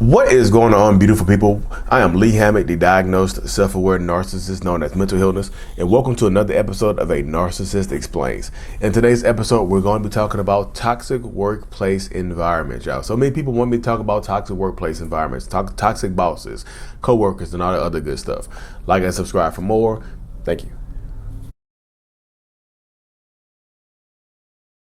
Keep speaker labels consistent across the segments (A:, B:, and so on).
A: What is going on, beautiful people? I am Lee Hammock, the diagnosed self-aware narcissist known as mental illness, and welcome to another episode of A Narcissist Explains. In today's episode, we're going to be talking about toxic workplace environments, y'all. So many people want me to talk about toxic workplace environments, toxic bosses, co-workers, and all the other good stuff. Like and subscribe for more. Thank you.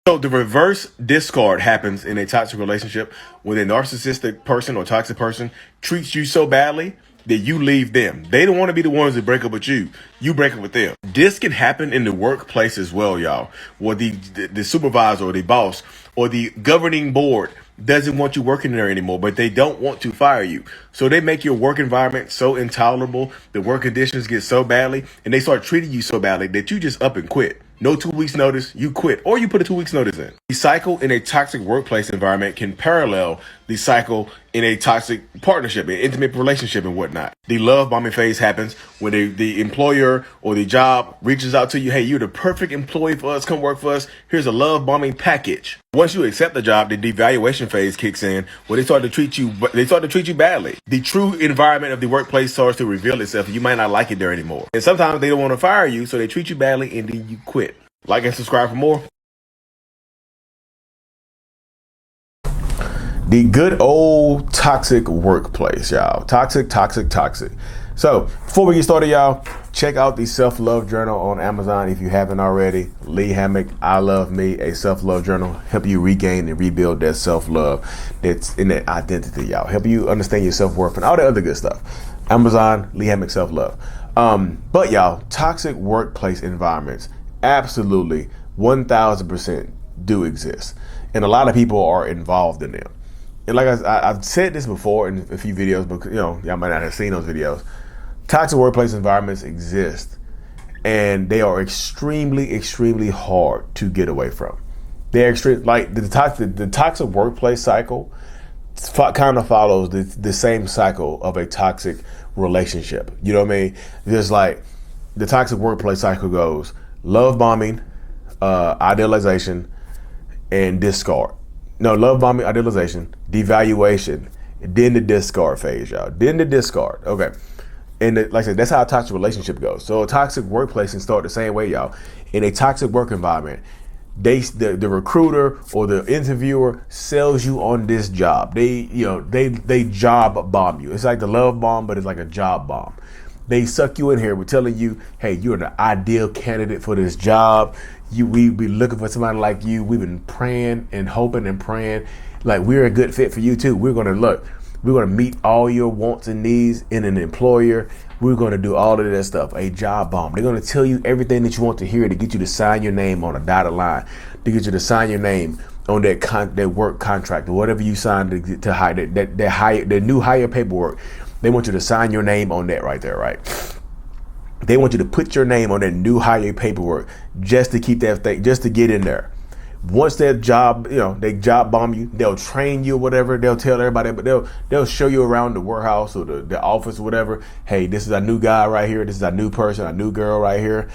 A: So the reverse discard happens in a toxic relationship when a narcissistic person or toxic person treats you so badly that you leave them. They don't want to be the ones that break up with you. You break up with them. This can happen in the workplace as well, y'all, where the supervisor or the boss or the governing board doesn't want you working there anymore, but they don't want to fire you. So they make your work environment so intolerable, the work conditions get so badly, and they start treating you so badly that you just up and quit. No 2 weeks notice, you quit, or you put a 2 weeks notice in. The cycle in a toxic workplace environment can parallel the cycle in a toxic partnership, an intimate relationship and whatnot. The love bombing phase happens when the employer or the job reaches out to you. Hey, you're the perfect employee for us. Come work for us. Here's a love bombing package. Once you accept the job, the devaluation phase kicks in where they start to treat you badly. The true environment of the workplace starts to reveal itself. You might not like it there anymore. And sometimes they don't want to fire you, so they treat you badly and then you quit. Like and subscribe for more. The good old toxic workplace, y'all. Toxic. So before we get started, y'all, check out the self-love journal on Amazon if you haven't already. Lee Hammock, I Love Me, a self-love journal. Help you regain and rebuild that self-love that's in that identity, y'all. Help you understand your self-worth and all the other good stuff. Amazon, Lee Hammock, self-love. But y'all, toxic workplace environments absolutely 1000% do exist. And a lot of people are involved in them. And like I've said this before in a few videos, but y'all might not have seen those videos. Toxic workplace environments exist, and they are extremely hard to get away from. They're extreme, like the toxic workplace cycle kind of follows the same cycle of a toxic relationship. You know what I mean? There's like the toxic workplace cycle goes love bombing, idealization, and discard. No, love bombing, idealization, devaluation, then the discard phase, y'all. Then the discard. Okay. And like I said, that's how a toxic relationship goes. So a toxic workplace can start the same way, y'all. In a toxic work environment, the recruiter or the interviewer sells you on this job. They job bomb you. It's like the love bomb, but it's like a job bomb. They suck you in here with telling you, hey, you're the ideal candidate for this job. We be looking for somebody like you. We've been praying and hoping and praying like we're a good fit for you too. We're gonna meet all your wants and needs in an employer. We're gonna do all of that stuff. A job bomb. They're gonna tell you everything that you want to hear to get you to sign your name on a dotted line, to get you to sign your name on that work contract or whatever you signed to hire that new hire paperwork. They want you to sign your name on that right there, right? They want you to put your name on that new hire paperwork just to keep that thing, just to get in there. Once that job, they job bomb you, they'll train you or whatever. They'll tell everybody, but they'll show you around the warehouse or the office or whatever. Hey, this is our new guy right here. This is our new person, our new girl right here.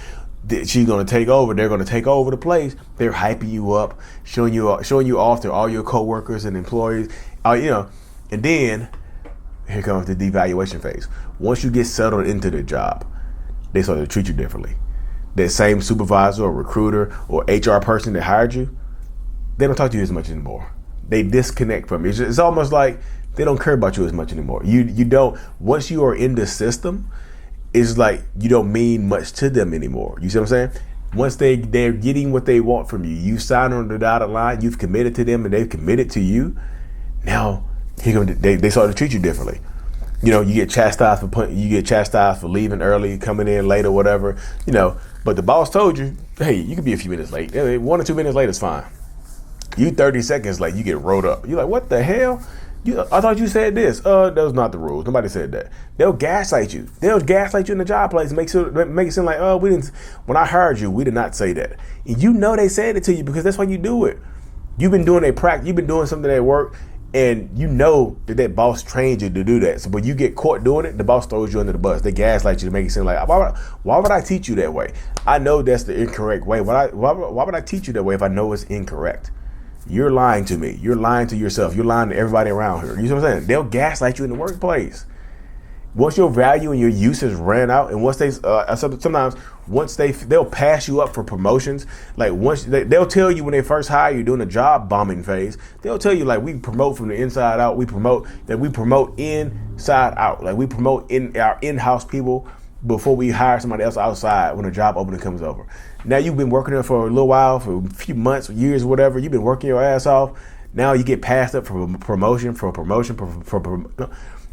A: She's going to take over. They're going to take over the place. They're hyping you up, showing you off to all your coworkers and employees, and then here comes the devaluation phase. Once you get settled into the job, they start to treat you differently. That same supervisor or recruiter or HR person that hired you, they don't talk to you as much anymore. They disconnect from you. It's almost like they don't care about you as much anymore. You don't, once you are in the system, it's like you don't mean much to them anymore. You see what I'm saying? Once they're getting what they want from you, you sign on the dotted line, you've committed to them and they've committed to you. Now, they start to treat you differently. You get chastised for leaving early, coming in late or whatever, but the boss told you, hey, you can be a few minutes late. 1 or 2 minutes late is fine. You 30 seconds late, you get rolled up. You're like, what the hell? I thought you said this. That was not the rules. Nobody said that. They'll gaslight you. They'll gaslight you in the job place, make it seem like, we didn't. When I hired you, we did not say that. And they said it to you because that's why you do it. You've been doing you've been doing something at work. And that boss trained you to do that. So when you get caught doing it, the boss throws you under the bus. They gaslight you to make it seem like, why would I teach you that way? I know that's the incorrect way. Why would I teach you that way if I know it's incorrect? you're lying to me. You're lying to yourself. You're lying to everybody around here. You know what I'm saying? They'll gaslight you in the workplace. Once your value and your use has ran out, and once they sometimes once they'll pass you up for promotions. Like once they'll tell you when they first hire you during the job bombing phase, they'll tell you like we promote from the inside out. We promote inside out. Like we promote in our in-house people before we hire somebody else outside when a job opening comes over. Now you've been working there for a little while, for a few months, years, whatever. You've been working your ass off. Now you get passed up for promotion.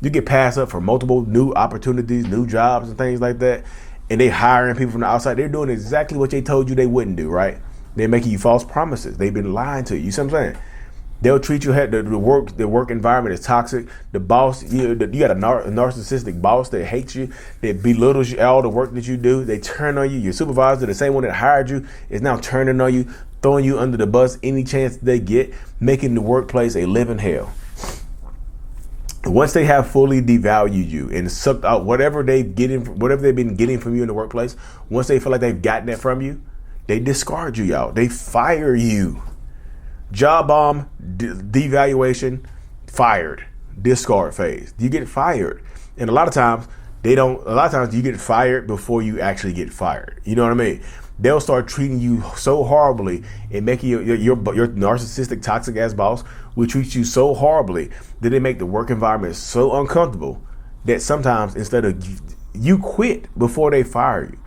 A: You get passed up for multiple new opportunities, new jobs and things like that. And they hiring people from the outside. They're doing exactly what they told you they wouldn't do, right? They're making you false promises. They've been lying to you. You see what I'm saying? They'll treat you, the work environment is toxic. The boss, you got a narcissistic boss that hates you, that belittles you, all the work that you do. They turn on you. Your supervisor, the same one that hired you, is now turning on you, throwing you under the bus any chance they get, making the workplace a living hell. Once they have fully devalued you and sucked out whatever they've been getting from you in the workplace, once they feel like they've gotten that from you, they discard you, y'all. They fire you. Job bomb, devaluation, fired, discard phase. You get fired. And a lot of times you get fired before you actually get fired. You know what I mean? They'll start treating you so horribly and making your narcissistic, toxic ass boss will treat you so horribly that they make the work environment so uncomfortable that sometimes instead of you quit before they fire you.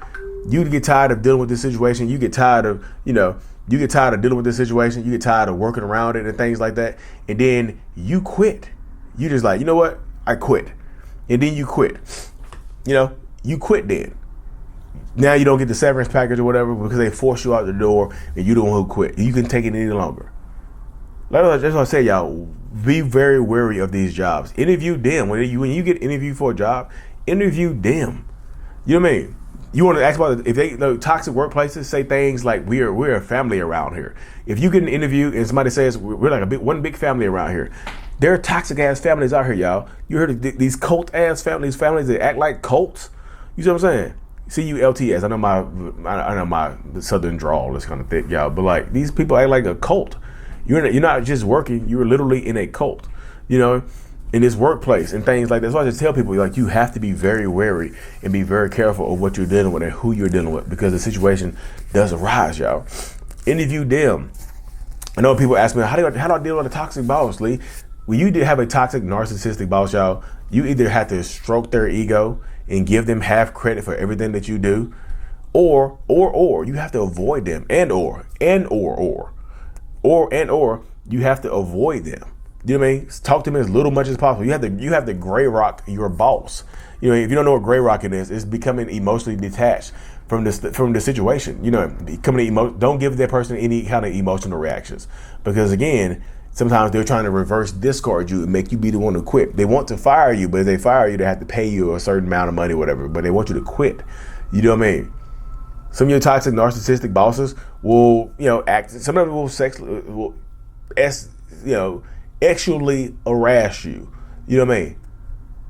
A: You get tired of dealing with this situation. You get tired of dealing with this situation. You get tired of working around it and things like that. And then you quit. You just like, you know what? I quit. And then you quit. You quit then. Now you don't get the severance package or whatever because they force you out the door and you don't want to quit. You can take it any longer. That's what I say, y'all. Be very wary of these jobs. Interview them. When you get interviewed for a job, interview them. You know what I mean? You want to ask about if they toxic workplaces say things like we're a family around here. If you get an interview and somebody says we're like one big family around here, there are toxic ass families out here, y'all. You heard of these cult ass families that act like cults. You see what I'm saying? CULTS. I know my southern drawl is kind of thick, y'all. But like these people act like a cult. You're not just working. You're literally in a cult. In this workplace and things like that. So I just tell people like you have to be very wary and be very careful of what you're dealing with and who you're dealing with because the situation does arise, y'all. Interview them. I know people ask me how do I deal with a toxic boss, Lee? When you have a toxic narcissistic boss, y'all, you either have to stroke their ego and give them half credit for everything that you do, or you have to avoid them, or you have to avoid them. You know what I mean? Talk to them as little much as possible. You have to gray rock your boss. If you don't know what gray rocking is, it's becoming emotionally detached from the situation. Don't give that person any kind of emotional reactions because again, sometimes they're trying to reverse discard you and make you be the one to quit. They want to fire you, but if they fire you, they have to pay you a certain amount of money, whatever. But they want you to quit. You know what I mean? Some of your toxic narcissistic bosses will, act. Some of them will actually harass you. You know what I mean?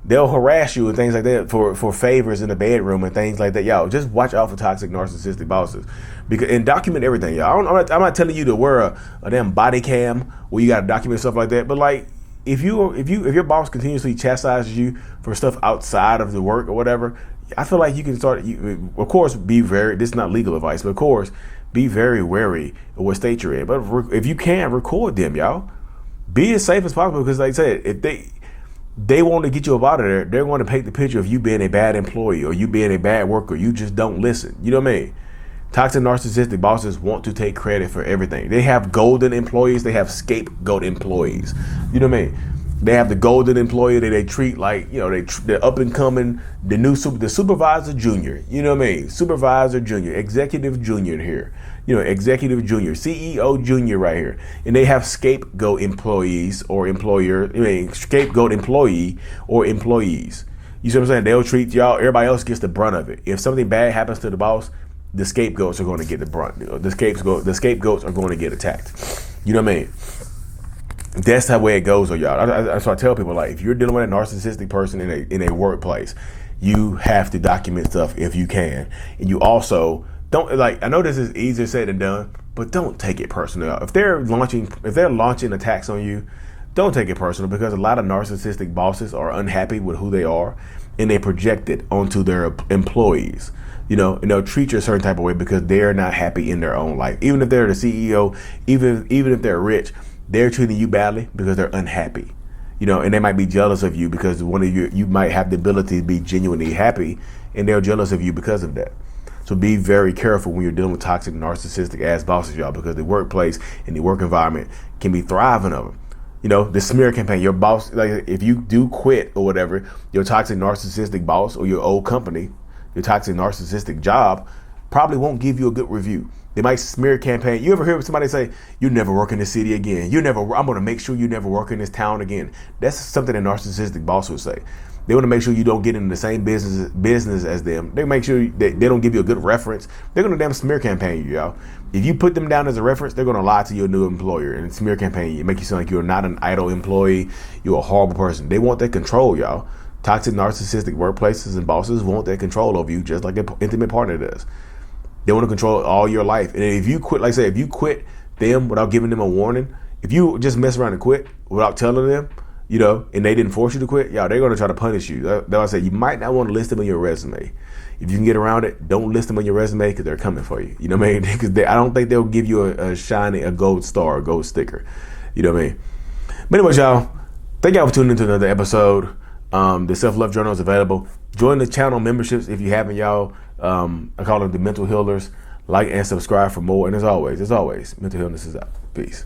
A: They'll harass you and things like that for favors in the bedroom and things like that. Y'all, just watch out for toxic narcissistic bosses and document everything, y'all. I'm not telling you to wear a damn body cam where you got to document stuff like that. But like, if your boss continuously chastises you for stuff outside of the work or whatever, I feel like you can start. Of course, this is not legal advice, but of course, be very wary of what state you're in. But if you can, record them, y'all. Be as safe as possible because, like I said, if they want to get you up out of there, they're going to paint the picture of you being a bad employee or you being a bad worker. You just don't listen. You know what I mean? Toxic narcissistic bosses want to take credit for everything. They have golden employees. They have scapegoat employees. You know what I mean? They have the golden employee that they treat like, they're up and coming, the supervisor junior. You know what I mean? Supervisor junior, executive junior here. Executive junior, CEO junior right here. And they have scapegoat employees or scapegoat employee or employees. You see what I'm saying? They'll treat y'all, everybody else gets the brunt of it. If something bad happens to the boss, the scapegoats are going to get the brunt. The scapegoats are going to get attacked. You know what I mean? That's the way it goes, y'all. So I tell people, like, if you're dealing with a narcissistic person in a workplace, you have to document stuff if you can. And you also don't, like, I know this is easier said than done, but don't take it personal. If they're launching attacks on you, don't take it personal, because a lot of narcissistic bosses are unhappy with who they are, and they project it onto their employees. And they'll treat you a certain type of way because they're not happy in their own life. Even if they're the CEO, even if they're rich, they're treating you badly because they're unhappy. And they might be jealous of you because one of you might have the ability to be genuinely happy, and they're jealous of you because of that. So be very careful when you're dealing with toxic, narcissistic ass bosses, y'all, because the workplace and the work environment can be thriving of them. The smear campaign, your boss, like if you do quit or whatever, your toxic, narcissistic boss or your old company, your toxic, narcissistic job probably won't give you a good review. They might smear campaign. You ever hear somebody say, "You never work in this city again. I'm going to make sure you never work in this town again." That's something a narcissistic boss would say. They want to make sure you don't get into the same business as them. They make sure they don't give you a good reference. They're going to damn smear campaign you, y'all. If you put them down as a reference, they're going to lie to your new employer and smear campaign you. Make you sound like you're not an idle employee. You're a horrible person. They want that control, y'all. Toxic, narcissistic workplaces and bosses want that control over you, just like an intimate partner does. They want to control all your life. And if you quit, like I say, if you quit them without giving them a warning, if you just mess around and quit without telling them, and they didn't force you to quit, y'all, they're going to try to punish you. That's why I say you might not want to list them on your resume. If you can get around it, don't list them on your resume, because they're coming for you. You know what I mean? Because I don't think they'll give you a gold star, a gold sticker. You know what I mean? But anyways, y'all, thank y'all for tuning into another episode. The Self-Love Journal is available. Join the channel memberships if you haven't, y'all. I call them the Mental Healers. Like and subscribe for more. And as always, Mental Healness is out. Peace.